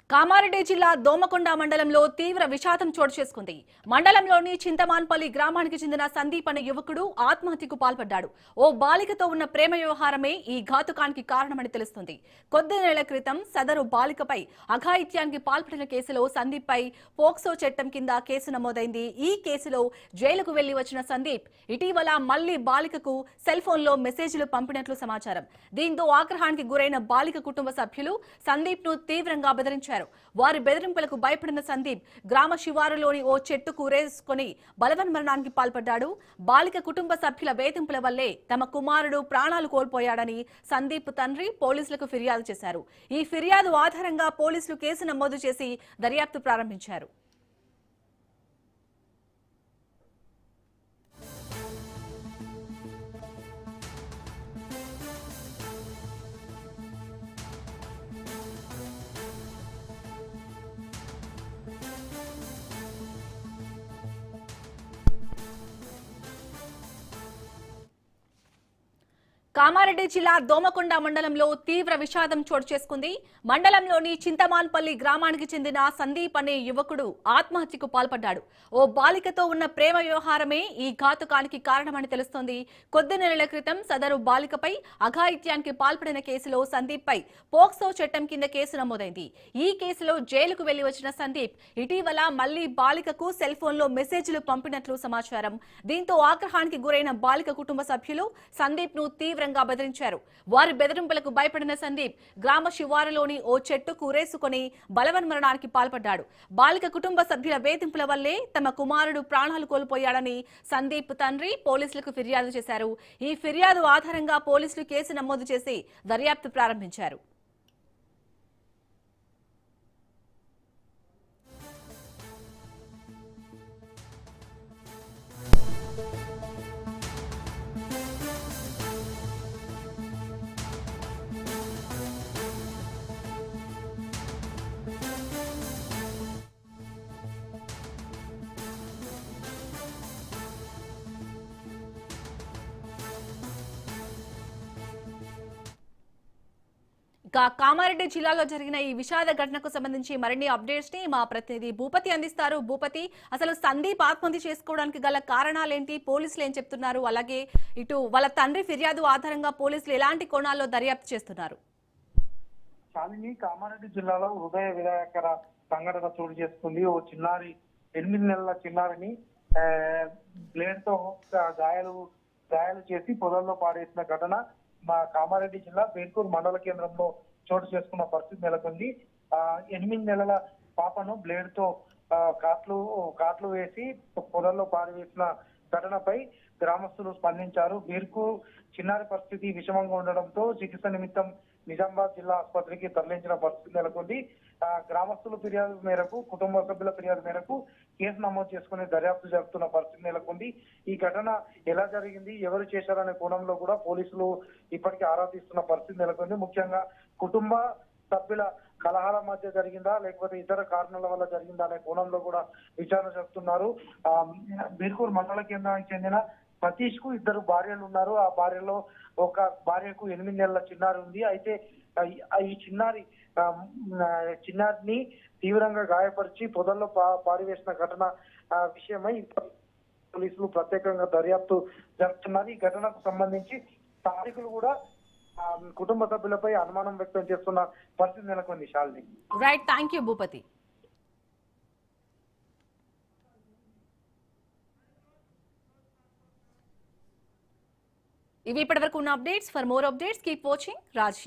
కామారెడ్డి జిల్లా దోమకొండ మండలంలో తీవ్ర విషాదం చోటు చేసుకుంది. మండలంలోని చింతమాన్పల్లి గ్రామానికి చెందిన సందీప్ అనే యువకుడు ఆత్మహత్యకు పాల్పడ్డాడు. ఓ బాలికతో ఉన్న ప్రేమ వ్యవహారమే ఈ ఘాతుకానికి కారణమని తెలుస్తుంది. కొద్ది నెలల క్రితం సదరు బాలికపై అఘాయిత్యానికి పాల్పడిన కేసులో సందీప్ పై పోక్సో చట్టం కింద కేసు నమోదైంది. ఈ కేసులో జైలుకు వెళ్లి వచ్చిన సందీప్ ఇటీవల మళ్లీ బాలికకు సెల్ ఫోన్ లో మెసేజ్లు పంపినట్లు సమాచారం. దీంతో ఆగ్రహానికి గురైన బాలిక కుటుంబ సభ్యులు సందీప్ ను తీవ్రంగా బెదిరించారు. వారి బెదిరింపులకు భయపడిన సందీప్ గ్రామ శివారులోని ఓ చెట్టు కూరేసుకుని బలవన్మరణానికి పాల్పడ్డాడు. బాలిక కుటుంబ సభ్యుల వేధింపుల వల్లే తమ కుమారుడు ప్రాణాలు కోల్పోయాడని సందీప్ తండ్రి పోలీసులకు ఫిర్యాదు చేశారు. ఈ ఫిర్యాదు ఆధారంగా పోలీసులు కేసు నమోదు చేసి దర్యాప్తు ప్రారంభించారు. కామారెడ్డి జిల్లా దోమకొండ మండలంలో తీవ్ర విషాదం చోటు చేసుకుంది. మండలంలోని చింతమాన్పల్లి గ్రామానికి చెందిన సందీప్ అనే యువకుడు ఆత్మహత్యకు పాల్పడ్డాడు. ఓ బాలికతో ఉన్న ప్రేమ వ్యవహారమే ఈ ఘాతుకానికి కారణమని తెలుస్తోంది. కొద్ది నెలల క్రితం సదరు బాలికపై అఘాయిత్యానికి పాల్పడిన కేసులో సందీప్ పై పోక్సో చట్టం కింద కేసు నమోదైంది. ఈ కేసులో జైలుకు వెళ్లి వచ్చిన సందీప్ ఇటీవల మళ్లీ బాలికకు సెల్ ఫోన్ లో మెసేజ్లు పంపినట్లు సమాచారం. దీంతో ఆగ్రహానికి గురైన బాలిక కుటుంబ సభ్యులు సందీప్ ను తీవ్రంగా బెదిరించారు. వారి బెదిరింపులకు భయపడిన సందీప్ గ్రామ శివారులోని ఓ చెట్టు కూరేసుకుని బలవన్మరణానికి పాల్పడ్డాడు. బాలిక కుటుంబ సభ్యుల వేధింపుల వల్లే తమ కుమారుడు ప్రాణాలు కోల్పోయాడని సందీప్ తండ్రి పోలీసులకు ఫిర్యాదు చేశారు. ఈ ఫిర్యాదు ఆధారంగా పోలీసులు కేసు నమోదు చేసి దర్యాప్తు ప్రారంభించారు. కామారెడ్డి జిల్లాలో జరిగిన ఈ విషాద ఘటనకు సంబంధించి మరిన్ని అప్డేట్స్ ని మా ప్రతినిధి భూపతి అందిస్తారు. భూపతి, అసలు సందీప్ ఆత్మహత్య చేసుకోవడానికి గల కారణాలేంటి, పోలీసులు ఏం చెప్తున్నారు, అలాగే ఇటు వాళ్ళ తండ్రి ఫిర్యాదు ఆధారంగా పోలీసులు ఎలాంటి కోణాల్లో దర్యాప్తు చేస్తున్నారు? శాలిని, కామారెడ్డి జిల్లాలో హృదయ విదాయకర సంఘటన చోటు చేసుకుంది. ఓ చిన్నారి 8 నెలల చిన్నారిని బ్లేడ్ తో గాయాలు చేసి పొదల్లో పాడేసిన ఘటన మా కామారెడ్డి జిల్లా బేర్కూర్ మండల కేంద్రంలో చోటు చేసుకున్న పరిస్థితి నెలకొంది. 8 నెలల పాపను బ్లేడ్ తో కాట్లు వేసి పొదల్లో పారవేసిన ఘటనపై గ్రామస్తులు స్పందించారు. బేర్కూర్ చిన్నారి పరిస్థితి విషమంగా ఉండడంతో చికిత్స నిమిత్తం నిజామాబాద్ జిల్లా ఆసుపత్రికి తరలించిన పరిస్థితి నెలకొంది. గ్రామస్తుల ఫిర్యాదు మేరకు, కుటుంబ సభ్యుల ఫిర్యాదు మేరకు కేసు నమోదు చేసుకుని దర్యాప్తు జరుపుతున్న పరిస్థితి నెలకొంది. ఈ ఘటన ఎలా జరిగింది, ఎవరు చేశారనే కోణంలో కూడా పోలీసులు ఇప్పటికీ ఆరా తీస్తున్న పరిస్థితి నెలకొంది. ముఖ్యంగా కుటుంబ సభ్యుల కలహాల మధ్య జరిగిందా లేకపోతే ఇతర కారణాల వల్ల జరిగిందా అనే కోణంలో కూడా విచారణ జరుపుతున్నారు. బీర్కూర్ మండల కేంద్రానికి చెందిన సతీష్ కు 2 భార్యలు ఉన్నారు. ఆ భార్యలో ఒక భార్యకు 8 నెలల చిన్నారి ఉంది. అయితే ఈ చిన్నారిని తీవ్రంగా గాయపరిచి పొదల్లో పారివేసిన ఘటన విషయమై పోలీసులు ప్రత్యేకంగా దర్యాప్తు జరుపుతున్నారు. ఈ ఘటనకు సంబంధించి స్థానికులు కూడా కుటుంబ సభ్యులపై అనుమానం వ్యక్తం చేస్తున్న పరిస్థితి నెలకొంది. Shalini, right, thank you Bhupathi. ఇవి ఇప్పటివరకు ఉన్న updates. For more updates keep watching Raj.